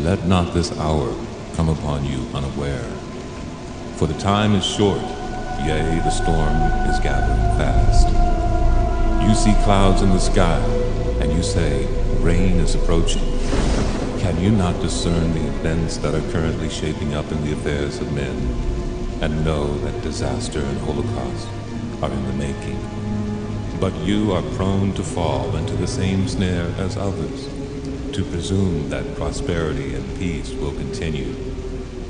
let not this hour come upon you unaware. For the time is short, yea, the storm is gathering fast. You see clouds in the sky, and you say, rain is approaching. Can you not discern the events that are currently shaping up in the affairs of men, and know that disaster and holocaust are in the making? But you are prone to fall into the same snare as others, to presume that prosperity and peace will continue,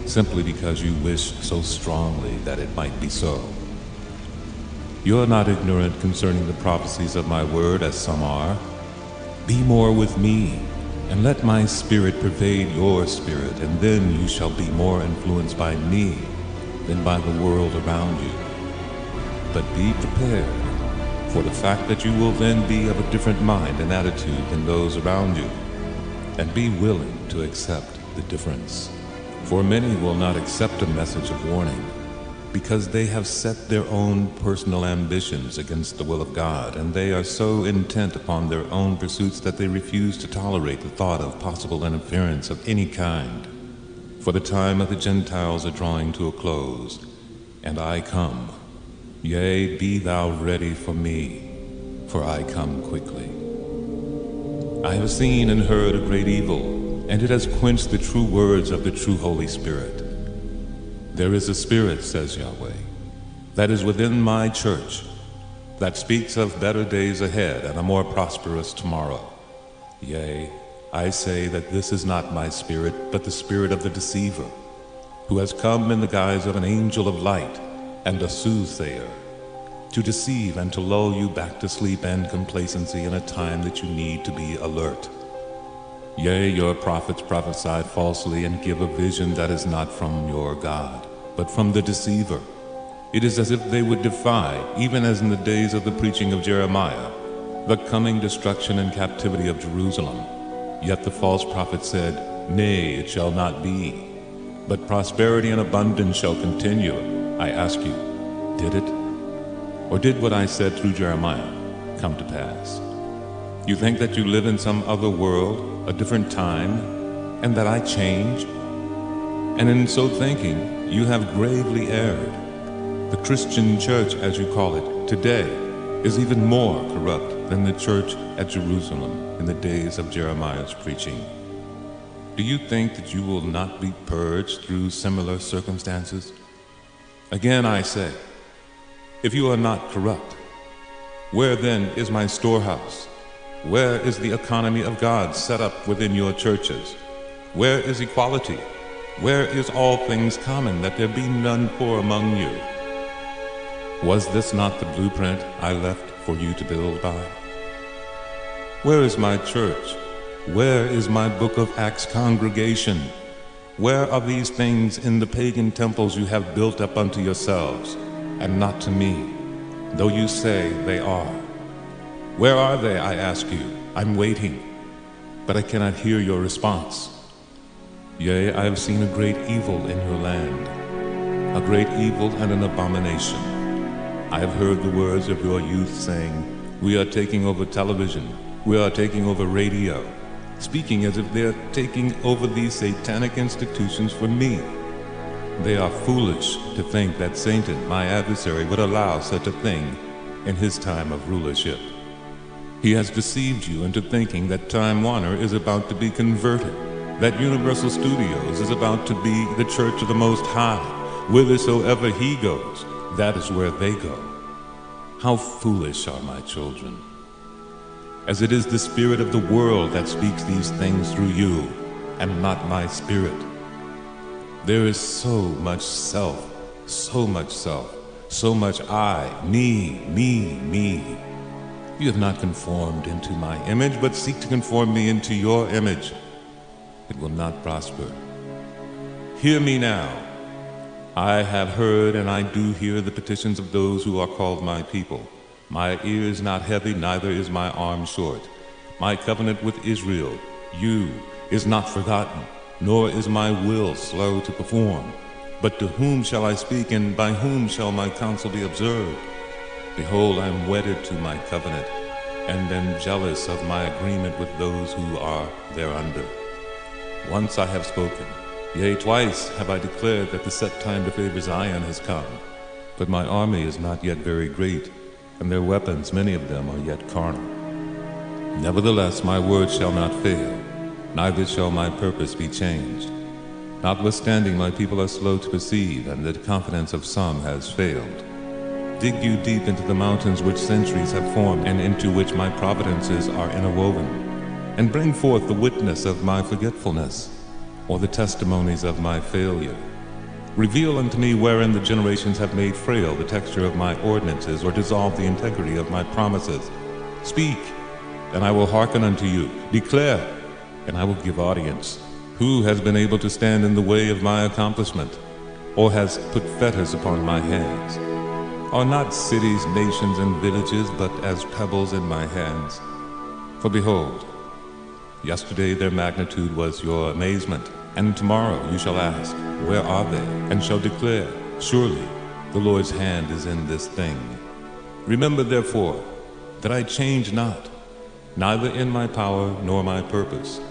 simply because you wish so strongly that it might be so. You are not ignorant concerning the prophecies of my word, as some are. Be more with me, and let my spirit pervade your spirit, and then you shall be more influenced by me than by the world around you. But be prepared for the fact that you will then be of a different mind and attitude than those around you, and be willing to accept the difference. For many will not accept a message of warning, because they have set their own personal ambitions against the will of God, and they are so intent upon their own pursuits that they refuse to tolerate the thought of possible interference of any kind. For the time of the Gentiles are drawing to a close, and I come. Yea, be thou ready for me, for I come quickly. I have seen and heard a great evil, and it has quenched the true words of the true Holy Spirit. There is a spirit, says Yahweh, that is within my church, that speaks of better days ahead and a more prosperous tomorrow. Yea, I say that this is not my spirit, but the spirit of the deceiver, who has come in the guise of an angel of light and a soothsayer, to deceive and to lull you back to sleep and complacency in a time that you need to be alert. Yea, your prophets prophesy falsely and give a vision that is not from your God, but from the deceiver. It is as if they would defy, even as in the days of the preaching of Jeremiah, the coming destruction and captivity of Jerusalem. Yet the false prophet said, Nay, it shall not be, but prosperity and abundance shall continue. I ask you, did it? Or did what I said through Jeremiah come to pass? You think that you live in some other world, a different time, and that I change? And in so thinking, you have gravely erred. The Christian church, as you call it, today is even more corrupt than the church at Jerusalem in the days of Jeremiah's preaching. Do you think that you will not be purged through similar circumstances? Again I say, if you are not corrupt, where then is my storehouse? Where is the economy of God set up within your churches? Where is equality? Where is all things common, that there be none poor among you? Was this not the blueprint I left for you to build by? Where is my church? Where is my Book of Acts congregation? Where are these things in the pagan temples you have built up unto yourselves, and not to me, though you say they are? Where are they, I ask you? I'm waiting, but I cannot hear your response. Yea, I have seen a great evil in your land, a great evil and an abomination. I have heard the words of your youth saying, we are taking over television, we are taking over radio, speaking as if they are taking over these satanic institutions for me. They are foolish to think that Satan, my adversary, would allow such a thing in his time of rulership. He has deceived you into thinking that Time Warner is about to be converted, that Universal Studios is about to be the church of the Most High. Whithersoever he goes, that is where they go. How foolish are my children! As it is the spirit of the world that speaks these things through you, and not my spirit. There is so much self, so much self, so much I, me, me, me. You have not conformed into my image, but seek to conform me into your image. It will not prosper. Hear me now. I have heard and I do hear the petitions of those who are called my people. My ear is not heavy, neither is my arm short. My covenant with Israel, you, is not forgotten, nor is my will slow to perform. But to whom shall I speak, and by whom shall my counsel be observed? Behold, I am wedded to my covenant, and am jealous of my agreement with those who are thereunder. Once I have spoken, yea, twice have I declared that the set time to favor Zion has come. But my army is not yet very great, and their weapons, many of them, are yet carnal. Nevertheless, my word shall not fail, neither shall my purpose be changed. Notwithstanding, my people are slow to perceive, and the confidence of some has failed. Dig you deep into the mountains which centuries have formed, and into which my providences are interwoven, and bring forth the witness of my forgetfulness, or the testimonies of my failure. Reveal unto me wherein the generations have made frail the texture of my ordinances, or dissolved the integrity of my promises. Speak, and I will hearken unto you. Declare, and I will give audience. Who has been able to stand in the way of my accomplishment, or has put fetters upon my hands? Are not cities, nations, and villages but as pebbles in my hands? For behold, yesterday their magnitude was your amazement, and tomorrow you shall ask, where are they? And shall declare, surely the Lord's hand is in this thing. Remember therefore that I change not, neither in my power nor my purpose.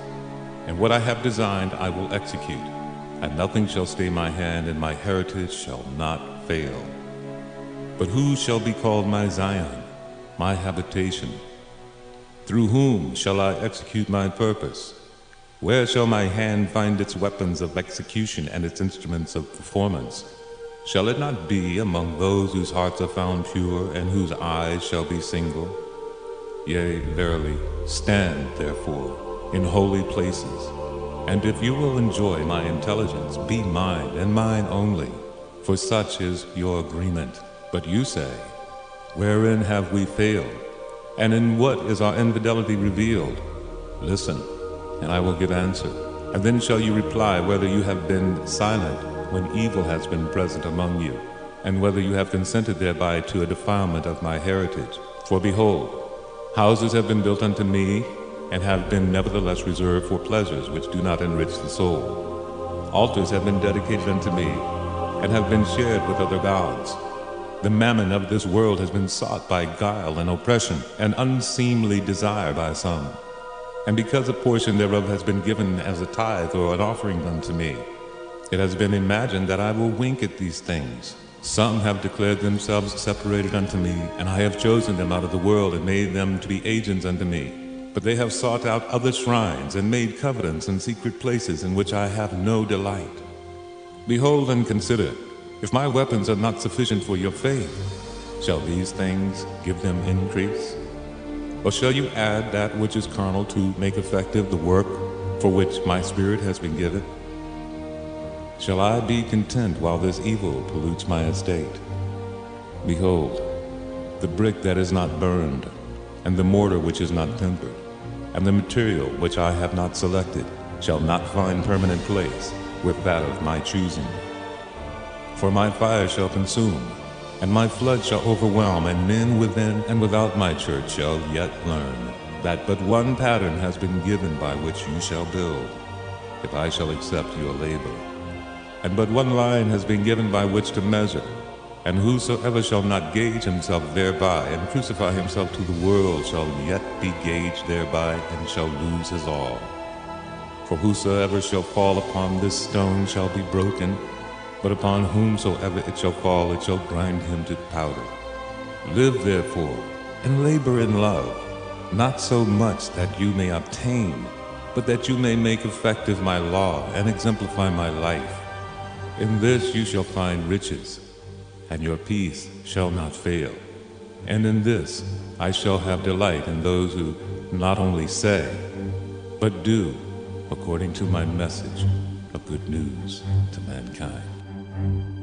And what I have designed I will execute, and nothing shall stay my hand, and my heritage shall not fail. But who shall be called my Zion, my habitation? Through whom shall I execute my purpose? Where shall my hand find its weapons of execution and its instruments of performance? Shall it not be among those whose hearts are found pure, and whose eyes shall be single? Yea, verily, stand therefore in holy places, and if you will enjoy my intelligence, be mine and mine only, for such is your agreement. But you say, wherein have we failed? And in what is our infidelity revealed? Listen, and I will give answer. And then shall you reply whether you have been silent when evil has been present among you, and whether you have consented thereby to a defilement of my heritage. For behold, houses have been built unto me, and have been nevertheless reserved for pleasures which do not enrich the soul. Altars have been dedicated unto me, and have been shared with other gods. The mammon of this world has been sought by guile and oppression, and unseemly desire by some. And because a portion thereof has been given as a tithe or an offering unto me, it has been imagined that I will wink at these things. Some have declared themselves separated unto me, and I have chosen them out of the world, and made them to be agents unto me. But they have sought out other shrines, and made covenants in secret places in which I have no delight. Behold and consider, if my weapons are not sufficient for your faith, shall these things give them increase? Or shall you add that which is carnal to make effective the work for which my spirit has been given? Shall I be content while this evil pollutes my estate? Behold, the brick that is not burned, and the mortar which is not tempered, and the material which I have not selected, shall not find permanent place with that of my choosing. For my fire shall consume, and my flood shall overwhelm, and men within and without my church shall yet learn that but one pattern has been given by which you shall build, if I shall accept your labor. And but one line has been given by which to measure, and whosoever shall not gauge himself thereby, and crucify himself to the world, shall yet be gauged thereby, and shall lose his all. For whosoever shall fall upon this stone shall be broken, but upon whomsoever it shall fall, it shall grind him to powder. Live therefore, and labor in love, not so much that you may obtain, but that you may make effective my law, and exemplify my life. In this you shall find riches, and your peace shall not fail. And in this I shall have delight in those who not only say, but do according to my message of good news to mankind.